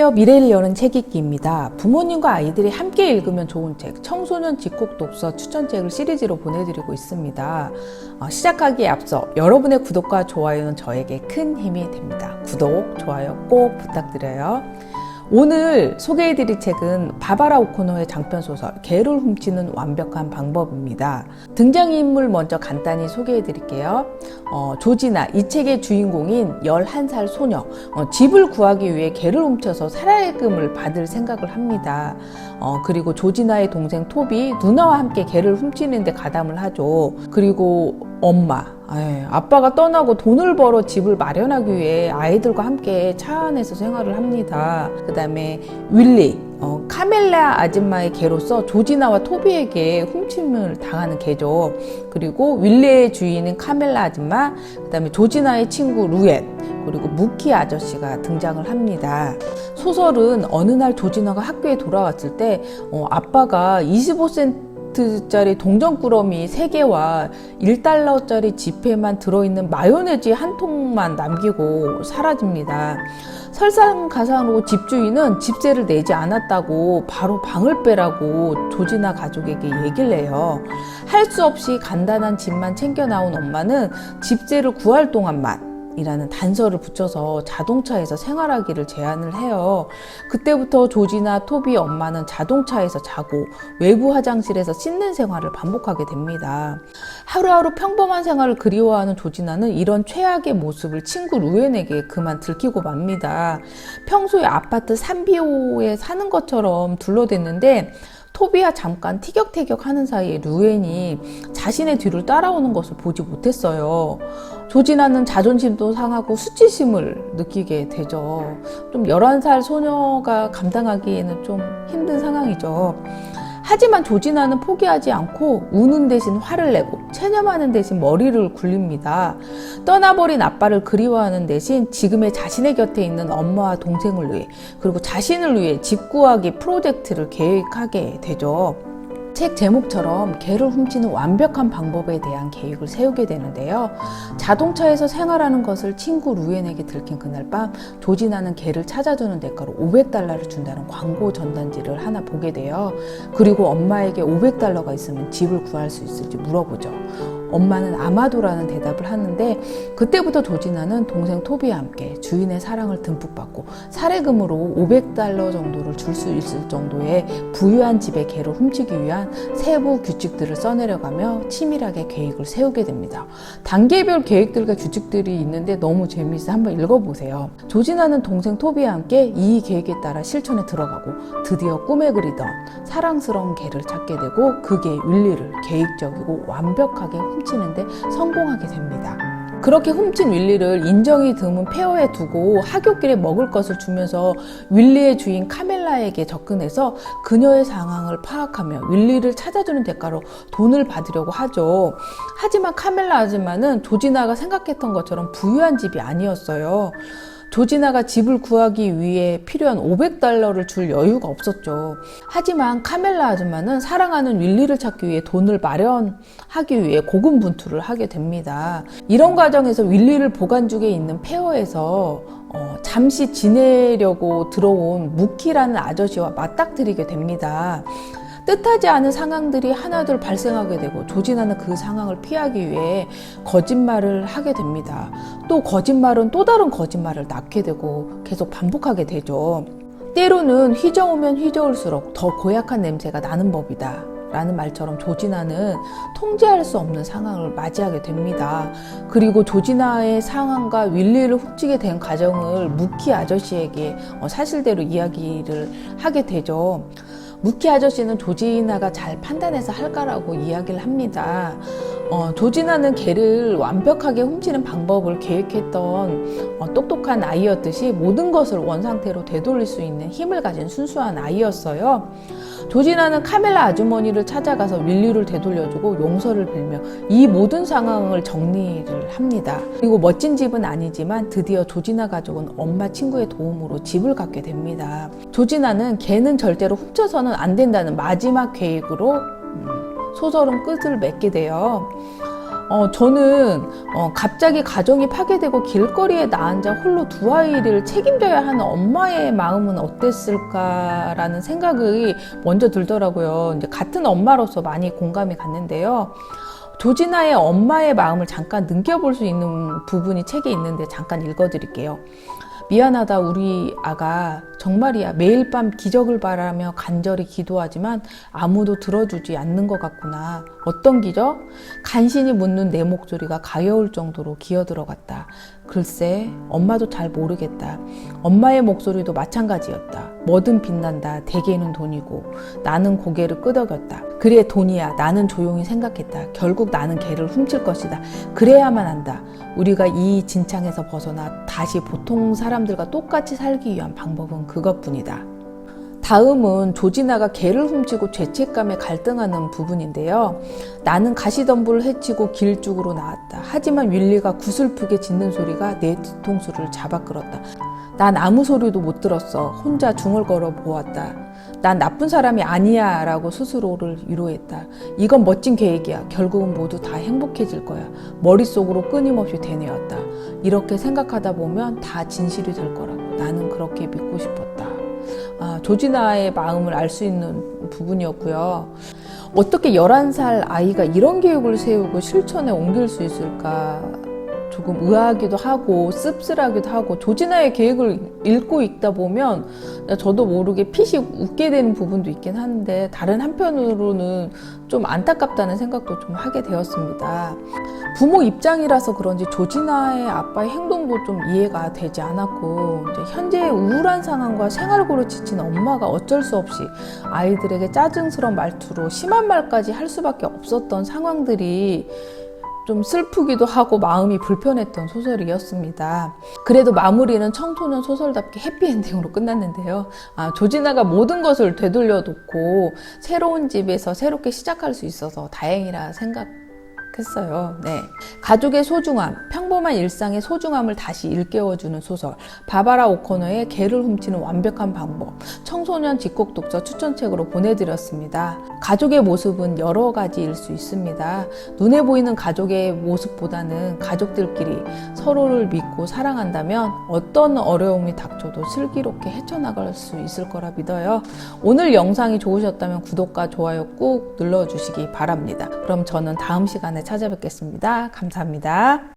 안녕하세요. 미래를 여는 책 읽기입니다. 부모님과 아이들이 함께 읽으면 좋은 책, 청소년 집콕 독서 추천책을 시리즈로 보내드리고 있습니다. 시작하기에 앞서 여러분의 구독과 좋아요는 저에게 큰 힘이 됩니다. 구독, 좋아요 꼭 부탁드려요. 오늘 소개해드릴 책은 바바라 오코노의 장편소설 개를 훔치는 완벽한 방법입니다. 등장인물 먼저 간단히 소개해드릴게요. 조지나, 이 책의 주인공인 11살 소녀, 집을 구하기 위해 개를 훔쳐서 살해금을 받을 생각을 합니다. 그리고 조지나의 동생 톱이 누나와 함께 개를 훔치는 데 가담을 하죠. 그리고 엄마, 아빠가 떠나고 돈을 벌어 집을 마련하기 위해 아이들과 함께 차 안에서 생활을 합니다. 그 다음에 윌리, 카멜라 아줌마의 개로서 조지나와 토비에게 훔침을 당하는 개죠. 그리고 윌리의 주인인 카멜라 아줌마, 그 다음에 조지나의 친구 루엣, 그리고 무키 아저씨가 등장을 합니다. 소설은 어느 날 조지나가 학교에 돌아왔을 때 아빠가 25센트짜리 동전꾸러미 3개와 1달러짜리 지폐만 들어있는 마요네즈 한 통만 남기고 사라집니다. 설상가상으로 집주인은 집세를 내지 않았다고 바로 방을 빼라고 조지나 가족에게 얘기를 해요. 할 수 없이 간단한 집만 챙겨 나온 엄마는 집세를 구할 동안만 이라는 단서를 붙여서 자동차에서 생활하기를 제안을 해요. 그때부터 조지나 토비 엄마는 자동차에서 자고 외부 화장실에서 씻는 생활을 반복하게 됩니다. 하루하루 평범한 생활을 그리워하는 조지나는 이런 최악의 모습을 친구 루엔에게 그만 들키고 맙니다. 평소에 아파트 3비호에 사는 것처럼 둘러댔는데 토비와 잠깐 티격태격 하는 사이에 루엔이 자신의 뒤를 따라오는 것을 보지 못했어요. 조지나는 자존심도 상하고 수치심을 느끼게 되죠. 좀 11살 소녀가 감당하기에는 좀 힘든 상황이죠. 하지만 조지나는 포기하지 않고 우는 대신 화를 내고 체념하는 대신 머리를 굴립니다. 떠나버린 아빠를 그리워하는 대신 지금의 자신의 곁에 있는 엄마와 동생을 위해, 그리고 자신을 위해 집 구하기 프로젝트를 계획하게 되죠. 책 제목처럼 개를 훔치는 완벽한 방법에 대한 계획을 세우게 되는데요. 자동차에서 생활하는 것을 친구 루엔에게 들킨 그날 밤, 조지나는 개를 찾아주는 대가로 $500를 준다는 광고 전단지를 하나 보게 돼요. 그리고 엄마에게 $500가 있으면 집을 구할 수 있을지 물어보죠. 엄마는 아마도라는 대답을 하는데, 그때부터 조지나는 동생 토비와 함께 주인의 사랑을 듬뿍 받고 살해금으로 $500 정도를 줄 수 있을 정도의 부유한 집의 개를 훔치기 위한 세부 규칙들을 써내려가며 치밀하게 계획을 세우게 됩니다. 단계별 계획들과 규칙들이 있는데 너무 재미있어. 한번 읽어보세요. 조지나는 동생 토비와 함께 이 계획에 따라 실천에 들어가고 드디어 꿈에 그리던 사랑스러운 개를 찾게 되고 그 개 윌리를 계획적이고 완벽하게 훔치는데 성공하게 됩니다. 그렇게 훔친 윌리를 인정이 드문 폐허에 두고 하굣길에 먹을 것을 주면서 윌리의 주인 카멜라에게 접근해서 그녀의 상황을 파악하며 윌리를 찾아주는 대가로 돈을 받으려고 하죠. 하지만 카멜라 아줌마는 조지나가 생각했던 것처럼 부유한 집이 아니었어요. 조지나가 집을 구하기 위해 필요한 $500를 줄 여유가 없었죠. 하지만 카멜라 아줌마는 사랑하는 윌리를 찾기 위해 돈을 마련하기 위해 고군분투를 하게 됩니다. 이런 과정에서 윌리를 보관중에 있는 폐허에서 잠시 지내려고 들어온 무키라는 아저씨와 맞닥뜨리게 됩니다. 뜻하지 않은 상황들이 하나둘 발생하게 되고 조지나는 그 상황을 피하기 위해 거짓말을 하게 됩니다. 또 거짓말은 또 다른 거짓말을 낳게 되고 계속 반복하게 되죠. 때로는 휘저으면 휘저을수록 더 고약한 냄새가 나는 법이다 라는 말처럼 조지나는 통제할 수 없는 상황을 맞이하게 됩니다. 그리고 조지나의 상황과 윌리를 훔치게 된 과정을 무키 아저씨에게 사실대로 이야기를 하게 되죠. 무키 아저씨는 조지나가 잘 판단해서 할까라고 이야기를 합니다. 조지나는 개를 완벽하게 훔치는 방법을 계획했던 똑똑한 아이였듯이 모든 것을 원상태로 되돌릴 수 있는 힘을 가진 순수한 아이였어요. 조지나는 카멜라 아주머니를 찾아가서 윌리를 되돌려주고 용서를 빌며 이 모든 상황을 정리를 합니다. 그리고 멋진 집은 아니지만 드디어 조지나 가족은 엄마 친구의 도움으로 집을 갖게 됩니다. 조지나는 개는 절대로 훔쳐서는 안 된다는 마지막 계획으로 소설은 끝을 맺게 돼요. 저는 갑자기 가정이 파괴되고 길거리에 나 앉아 홀로 두 아이를 책임져야 하는 엄마의 마음은 어땠을까라는 생각이 먼저 들더라고요. 이제 같은 엄마로서 많이 공감이 갔는데요. 조지나의 엄마의 마음을 잠깐 느껴볼 수 있는 부분이 책에 있는데 잠깐 읽어드릴게요. 미안하다 우리 아가 정말이야 매일 밤 기적을 바라며 간절히 기도하지만 아무도 들어주지 않는 것 같구나. 어떤 기적? 간신히 묻는 내 목소리가 가여울 정도로 기어들어갔다. 글쎄 엄마도 잘 모르겠다. 엄마의 목소리도 마찬가지였다. 뭐든 빛난다. 대개는 돈이고. 나는 고개를 끄덕였다. 그래 돈이야. 나는 조용히 생각했다. 결국 나는 걔를 훔칠 것이다. 그래야만 한다. 우리가 이 진창에서 벗어나 다시 보통 사람들과 똑같이 살기 위한 방법은 그것뿐이다. 다음은 조지나가 개를 훔치고 죄책감에 갈등하는 부분인데요. 나는 가시덤불을 헤치고 길 쪽으로 나왔다. 하지만 윌리가 구슬프게 짖는 소리가 내 뒤통수를 잡아 끌었다. 난 아무 소리도 못 들었어. 혼자 중얼거려 보았다. 난 나쁜 사람이 아니야 라고 스스로를 위로했다. 이건 멋진 계획이야. 결국은 모두 다 행복해질 거야. 머릿속으로 끊임없이 되뇌었다. 이렇게 생각하다 보면 다 진실이 될 거라고. 나는 그렇게 믿고 싶었다. 조지나의 마음을 알 수 있는 부분이었고요. 어떻게 11살 아이가 이런 계획을 세우고 실천에 옮길 수 있을까? 조금 의아하기도 하고 씁쓸하기도 하고 조지나의 계획을 읽고 있다 보면 저도 모르게 핏이 웃게 되는 부분도 있긴 한데 다른 한편으로는 좀 안타깝다는 생각도 좀 하게 되었습니다. 부모 입장이라서 그런지 조지나의 아빠의 행동도 좀 이해가 되지 않았고 이제 현재의 우울한 상황과 생활고로 지친 엄마가 어쩔 수 없이 아이들에게 짜증스러운 말투로 심한 말까지 할 수밖에 없었던 상황들이 좀 슬프기도 하고 마음이 불편했던 소설이었습니다. 그래도 마무리는 청소년 소설답게 해피엔딩으로 끝났는데요. 조지나가 모든 것을 되돌려 놓고 새로운 집에서 새롭게 시작할 수 있어서 다행이라 생각했어요. 네. 가족의 소중함, 평범한 일상의 소중함을 다시 일깨워주는 소설 바바라 오코너의 개를 훔치는 완벽한 방법 청소년 집콕 독서 추천책으로 보내드렸습니다. 가족의 모습은 여러 가지일 수 있습니다. 눈에 보이는 가족의 모습보다는 가족들끼리 서로를 믿고 사랑한다면 어떤 어려움이 닥쳐도 슬기롭게 헤쳐나갈 수 있을 거라 믿어요. 오늘 영상이 좋으셨다면 구독과 좋아요 꾹 눌러주시기 바랍니다. 그럼 저는 다음 시간에 찾아뵙겠습니다. 감사합니다.